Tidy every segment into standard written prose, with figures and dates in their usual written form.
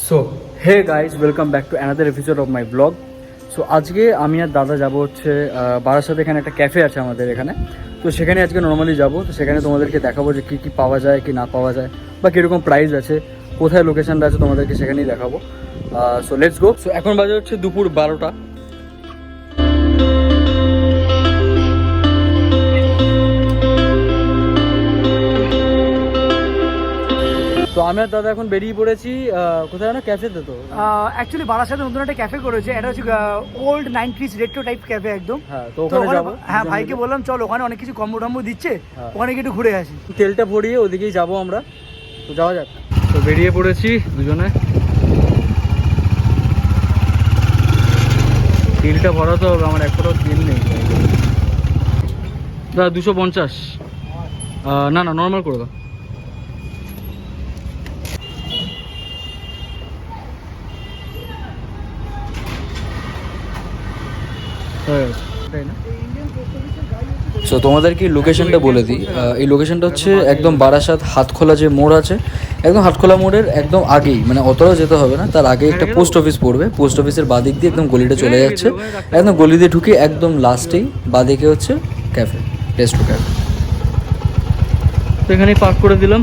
So hey guys, welcome back to another episode of my blog. So আজকে আমি আর দাদা যাব হচ্ছে বারাসাতে। এখানে একটা ক্যাফে আছে আমাদের এখানে, তো সেখানে আজকে নর্মালি যাব। তো সেখানে তোমাদেরকে দেখাবো যে কী কী পাওয়া যায় কি না পাওয়া যায়, বা কীরকম প্রাইস আছে, কোথায় লোকেশানটা আছে, তোমাদেরকে সেখানেই দেখাবো। So let's go. সো এখন বাজে হচ্ছে দুপুর 12টা। তো আমি আর দাদা এখন বেরিয়ে পড়েছি কোথায় না ক্যাফেতে। তো অ্যাকচুয়ালি বারাসাতে নতুন একটা ক্যাফে করেছে, এটা হচ্ছে old 90s retro type cafe একদম। হ্যাঁ, তো ওখানে যাবো। হ্যাঁ, ভাইকে বললাম চল, ওখানে অনেক কিছু কম্বো টম্বো দিচ্ছে, ওখানে গিয়ে একটু ঘুরে আসি। তেলটা ভরিয়ে ওদিকেই যাবো আমরা, তো যাওয়া যাক। তো বেরিয়ে পড়েছি দুজনে। তেলটা ভরাতে হবে, আমার একটা তেল নেই দাদা। 250। না না, নর্মাল করে দাও। সো তোমাদেরকে লোকেশনটা বলে দিই। এই লোকেশনটা হচ্ছে একদম বারাসাত হাতখোলা যে মোড় আছে, একদম হাতখোলা মোড়ের একদম আগেই, মানে অতটাও যেতে হবে না, তার আগে একটা পোস্ট অফিস পড়বে। পোস্ট অফিসের বাদিক দিয়ে একদম গলিটা চলে যাচ্ছে, একদম গলি দিয়ে ঢুকে একদম লাস্টেই বাদিকে হচ্ছে ক্যাফে, রেস্ট্রো ক্যাফে। তো এখানেই পার্ক করে দিলাম।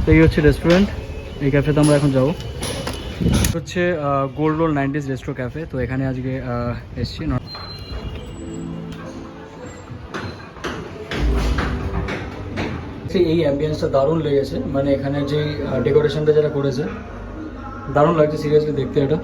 তো এই হচ্ছে রেস্টুরেন্ট, এই ক্যাফেতে আমরা এখন যাবো। হচ্ছে gold role 90s resto cafe. তো এখানে আজকে এসছি। এই অ্যাম্বিয়েন্সটা দারুণ লেগেছে, মানে এখানে যে ডেকোরেশনটা যারা করেছে দারুণ লাগছে সিরিয়াসলি দেখতে এটা।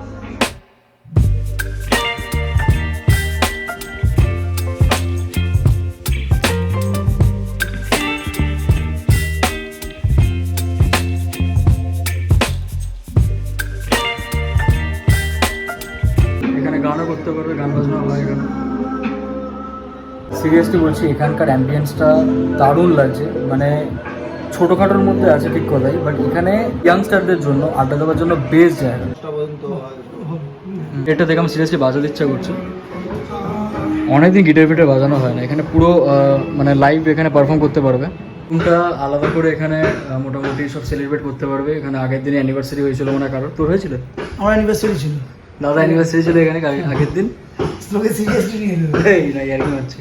এখানে গানও করতে পারবে, গান বাজনা হয় এখানে। সিরিয়াসলি বলছি, এখানকার অ্যাম্বিয়েন্সটা দারুণ লাগছে। মানে ছোটোখাটোর মধ্যে আছে ঠিক কথাই, বাট এখানে ইয়াংস্টারদের জন্য আড্ডা দেওয়ার জন্য বেস্ট জায়গা। এটা দেখে আমার সিরিয়াসলি বাজাতে ইচ্ছা করছে। অনেকদিন গিটার ফিটার বাজানো হয় না এখানে, পুরো মানে লাইভ এখানে পারফর্ম করতে পারবে। রুমটা আলাদা করে এখানে মোটামুটি সব সেলিব্রেট করতে পারবে। এখানে আগের দিনে অ্যানিভার্সারি হয়েছিল মনে হয় কারোর। তোর হয়েছিল? আমার অ্যানিভার্সারি ছিল, দাদা অ্যানিভার্সারি ছিল এখানে আগের দিন। তোকে সিরিয়াসলি নিয়ে নেব এই না, আর কি হচ্ছে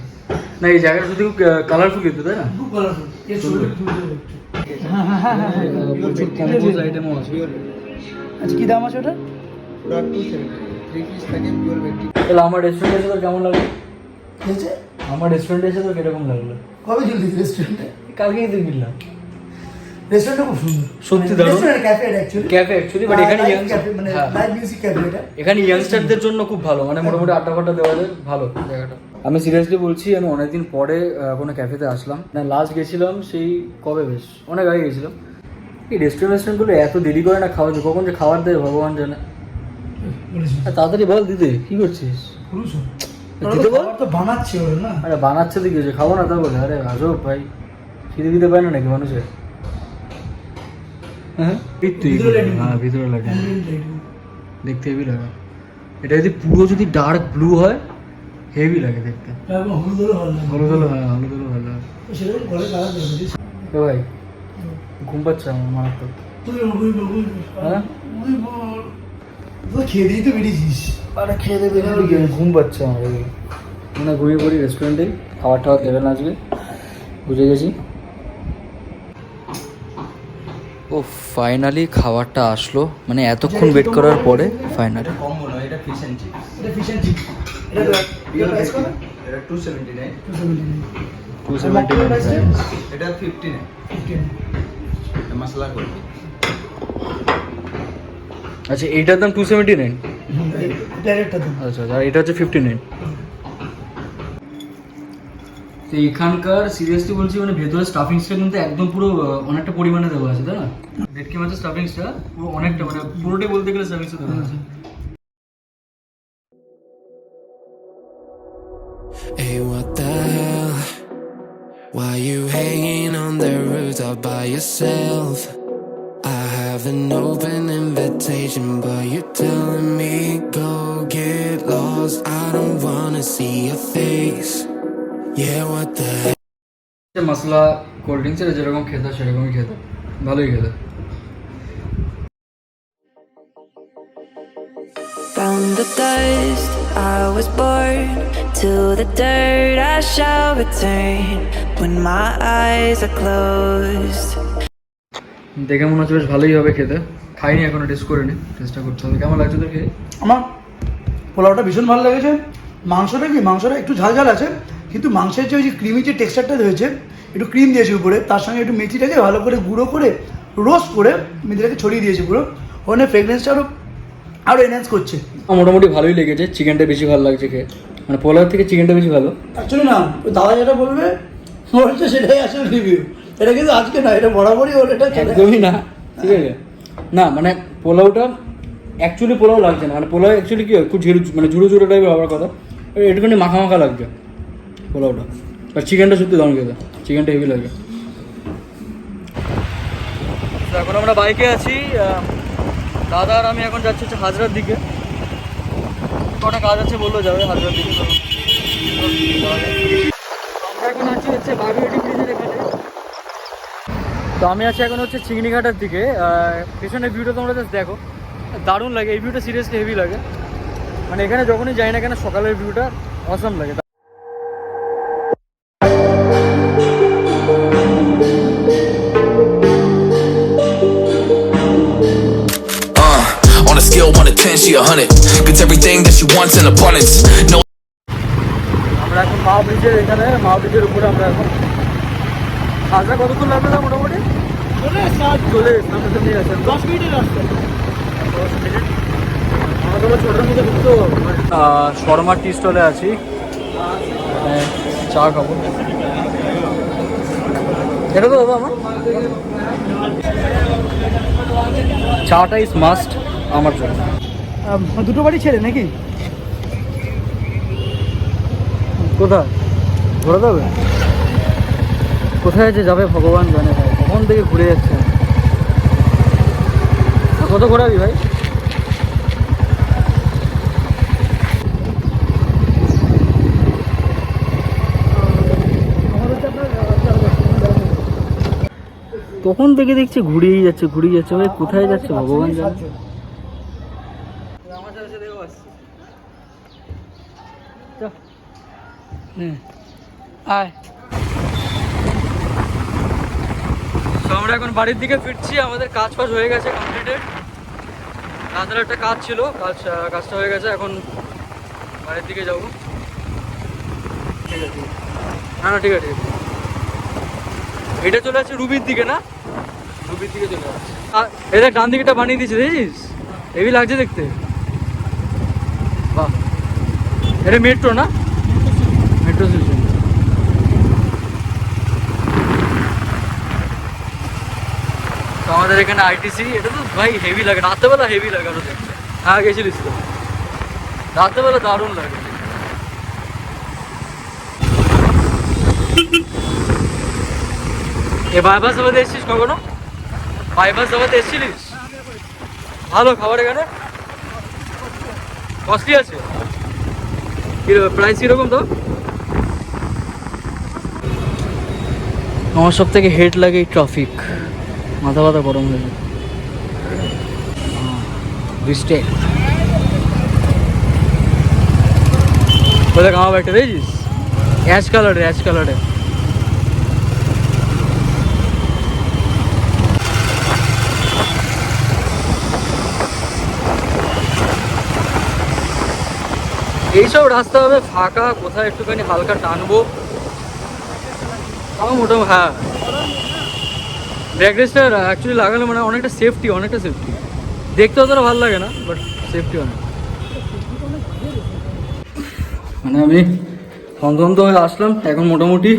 না, এই জায়গাটা শুধু কালারফুল কিন্তু, তাই না? খুব কালারফুল। আচ্ছা, কি দাম আছে ওটা? তাহলে আমার রেস্টুরেন্টে এসে তোর কেমন লাগলো? আমার রেস্টুরেন্টে এসে তোর কিরকম লাগলো? কবে চলতি রেস্টুরেন্টে? কালকেই তো কিনলাম। রেস্টুরেন্টটা খুব সুন্দর, সত্যি দারুণ। ক্যাফে অ্যাকচুয়ালি, বাট এখানে মানে লাইভ মিউজিক ক্যাফে এটা। এখানে ইয়াংস্টারদের জন্য খুব ভালো, মানে মোটামুটি আড্ডা ফাড্ডা দেওয়া যায়, ভালো জায়গাটা। আমি সিরিয়াসলি বলছি, আমি অনেকদিন পরে কোনো ক্যাফেতে আসলাম। না, লাস্ট গেছিলাম সেই কবে, বেশ অনেক আগে গেছিলাম। এই রেস্টুরেন্টগুলো এত দেরি করে না খাওয়া, কখন যে খাবার দেয় ভগবান জানে। তাড়াতাড়ি বল দিদি, কি করছিস? দিতে বল। তো বানাচ্ছে ওরা না। আরে বানাচ্ছে তো কি হয়েছে, খাবো না তা বলে? আরে আজব ভাই, খিদে দিতে পারে না নাকি মানুষের? হ্যাঁ, ভিতরে লাগে, দেখতে হেভি লাগে। এটা যদি পুরো যদি ডার্ক ব্লু হয় হেভি লাগে দেখতে। হলুদ হলো, হ্যাঁ হলুদ হলো ভালো লাগে। ভাই ঘুম পাচ্ছে আমার মারাত্মক। হ্যাঁ, খেয়ে দিই তো বেরিয়েছিস। আরে খেয়ে দেবে, ঘুম পাচ্ছে আমার। মনে ঘুমিয়ে পড়ি রেস্টুরেন্টে, খাবার টাবার দেবে না আজকে, বুঝে গেছি। ও ফাইনালি খাবারটা আসলো, মানে এতক্ষণ ওয়েট করার পরে ফাইনালি। কম্বো নয়, এটা ফিশ এন্ড চিপস। এটা ফিশ এন্ড চিপস। এটা প্রাইস কত? এটা 279। 279। এটা 15। এটা মশলা করে। আচ্ছা, এইটার দাম 279। ডাইরেক্টটা দাম। আচ্ছা, আর এটা হচ্ছে 59। তো এখানকার সিরিয়াসলি বলছি, মানে ভেতরে স্টাফিংসটা কিন্তু একদম পুরো অনেকটা পরিমাণে দেওয়া আছে, তাই না? ভেটকি মাছের স্টাফিংসটা পুরো অনেকটা, মানে পুরোটাই বলতে গেলে স্টাফিংসটা দেওয়া আছে। Hey, what the hell? Why you hanging on the rooftop by yourself? I have an open invitation, but you're telling me go get lost. I don't wanna see your face. Yeah, what the hell? Masala cold drinks এর যেরকম খেতে সেরকমই খেতে, ভালোই খেতে। the dust. I was born to the dirt. I shall return when my eyes are closed. দেখে মনে হচ্ছে বেশ ভালোই হবে খেতে। খাইনি এখনো, টেস্ট করে নি, টেস্টটা করতে হবে। কেমন লাগছে তোর খেয়ে? আমার পোলাওটা ভীষণ ভালো লেগেছে। মাংসটা একটু ঝাল ঝাল আছে, কিন্তু মাংসের যে ওই যে ক্রিমি যে টেক্সচারটা হয়েছে, একটু ক্রিম দিয়েছে উপরে, তার সঙ্গে একটু মেথিটাকে ভালো করে গুঁড়ো করে রোস্ট করে মেথিটাকে ছড়িয়ে দিয়েছে পুরো, ওখানে ফ্রেগনেন্সটা আরও এনহ্যান্স করছে। মোটামুটি ভালোই লেগেছে, চিকেনটা বেশি ভালো লাগছে খেয়ে, মানে পোলাওর থেকে চিকেনটা বেশি ভালো। অ্যাকচুয়ালি না, ওই দাদা যেটা বলবে বলছে সেটাই আসলে রিভিউ, এটা কিন্তু আজকে না, এটা বরাবরই ওর এটা একদমই না, ঠিক আছে না, মানে পোলাওটা অ্যাকচুয়ালি পোলাও লাগছে না, মানে পোলাও অ্যাকচুয়ালি কি একটু মানে ঝুড়ো ঝুড়ো টাইপের হওয়ার কথা, একটুখানি মাখা মাখা লাগছে পোলাওটা। আর চিকেনটা সত্যি দারুণ খেতে, চিকেনটা হেভি লাগে। এখন আমরা বাইকে আছি, দাদা আর আমি এখন যাচ্ছি হচ্ছে হাজরার দিকে, কটা কাজ আছে বললো যাবে হাজরার দিকে। আমরা এখন আছি হচ্ছে বাগুইআটি ব্রিজের এখানে, তো আমি আছি এখন হচ্ছে চিংড়িঘাটার দিকে। পেছনের ভিউটা তোমরা জাস্ট দেখো, দারুণ লাগে এই ভিউটা, সিরিয়াসলি হেভি লাগে। মানে এখানে যখনই যাই না কেন সকালের ভিউটা অসাম লাগে। On a scale 1 to 10, she 100. Gets everything that she wants in abundance. No. আমরা এখন মা ব্রিজের এখানে, মা ব্রিজের উপরে আমরা এখন। হাজরা কতক্ষণ লাগবে না মোটামুটি? চলে সামনে আছে 10 মিনিটের রাস্তা। 10 মিনিট আমরা তো ছোটোর মধ্যে ঢুকতে হবে। শর্মা টি স্টলে আছি, চা খাবো। এটা তো দাদা আমার চাটা ইজ মাস্ট আমার জন্য। দুটো বাড়ি ছেড়ে নাকি? কোথায় ঘোরা যাবে? কোথায় যে যাবে ভগবান জানে ভাই, কখন থেকে ঘুরে যাচ্ছে। কত ঘোরাবি ভাই? তখন থেকে দেখছি ঘুরিয়েই যাচ্ছে ভাই, কোথায় যাচ্ছে ভগবান জানে। তো আমরা এখন বাড়ির দিকে ফিরছি, আমাদের কাজ ফাজ হয়ে গেছে কমপ্লিটেড। রাতের একটা কাজ ছিল, কাজটা হয়ে গেছে, এখন বাড়ির দিকে যাবো। ঠিক আছে, না ঠিক আছে, এটা চলে যাচ্ছে রুবির দিকে, না রুবির দিকে চলে যাচ্ছে। এটা ডান দিকেটা বানিয়ে দিয়েছে, দেখছিস হেভি লাগছে দেখতে। বাহ, এটা মেট্রো না, মেট্রো স্টেশন। তো আমাদের এখানে আইটিসি, এটা তো ভাই হেভি লাগে, রাত্রেবেলা হেভি লাগে আরো দেখতে। হ্যাঁ গেছিলিস তো, রাত্রেবেলা দারুণ লাগে। এ বাইপাস যাওয়াতে এসছিস কখনো? বাইপাস যাওয়াতে এসছিলিস? ভালো খাবার এখানে, কস্টলি আছে, প্রাইস কিরকম তো? আমার সব থেকে হেড লাগে এই ট্রাফিক, মাথা ব্যথা গরম হয়ে যায়। বৃষ্টি কোথায় খাওয়া একটা দেখছিস, অ্যাশ কালারে। এইসব রাস্তা হবে ফাঁকা, কোথায় একটুখানি হালকা টানবো আমার মোটামুটি। হ্যাঁ, ব্রেক রেসটা অ্যাকচুয়ালি লাগালে মানে অনেকটা সেফটি দেখতে অতটা ভালো লাগে না, বাট সেফটি অনেক। মানে আমি থমথম হয়ে আসলাম, এখন মোটামুটি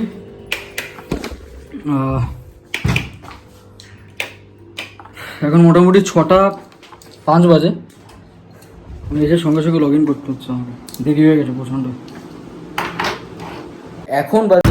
এখন মোটামুটি 6:05 বাজে। আমি এসে সঙ্গে সঙ্গে লগ ইন করতে হচ্ছে আমাকে, দেরি হয়ে গেছে প্রচণ্ড। এখন বাজে